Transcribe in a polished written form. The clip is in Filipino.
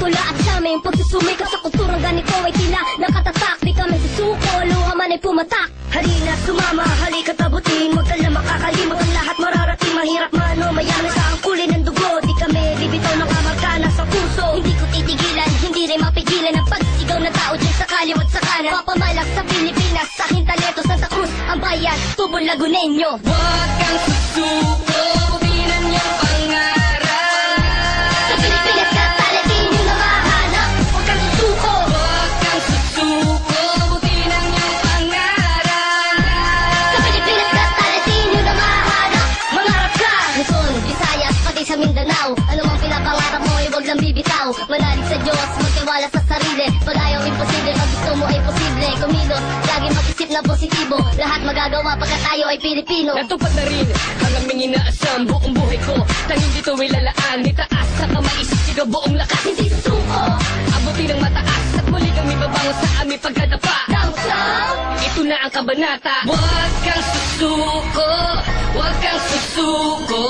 tula at sa aming pagsusumikap sa kulturang ganito ay tila nakatatak. Di kami susuko, luha man ay pumatak. Halina, sumama, halika't abutin. Huwag ka na makakalimot ang lahat mararating. Mahirap man o mayaman sa angkulin ng dugo. Di kami bibitaw ng amarkana sa puso. Hindi ko titigilan, hindi rin mapigilan ang pagsigaw na tao dyan sa kaliwat sa kanan. Papamalak sa Pilipinas, sa aking talento, Santa Cruz, ang bayan, Tubon, Lagunenyo. Huwag kang susuko, butinan niyang pangarap. Sa Pilipinas ka, talatin yung namahanap. Huwag kang susuko. Huwag kang susuko, butinan niyang pangarap. Sa Pilipinas ka, talatin yung namahanap. Mangarap ka! Luzon, Visayas, pati sa Mindanao. Ano mang pinapangarap mo ay huwag lang bibitaw. Manalig sa Diyos, magtiwala sa sarili. Pag ayaw imposible, pag gusto mo ay posible. Kumilos, lagi mag-isip na positibo. Lahat magagawa pagkat tayo ay Pilipino. Natupad na rin ang aming inaasam. Buong buhay ko, tanging dito ay lalaan. Itaas sa kamay, isisigaw buong lakas. Hindi susuko. Abutin ng mataas at muli kami babango sa aming pagkadapa. Down south. Ito na ang kabanata. Huwag kang susuko, huwag kang susuko.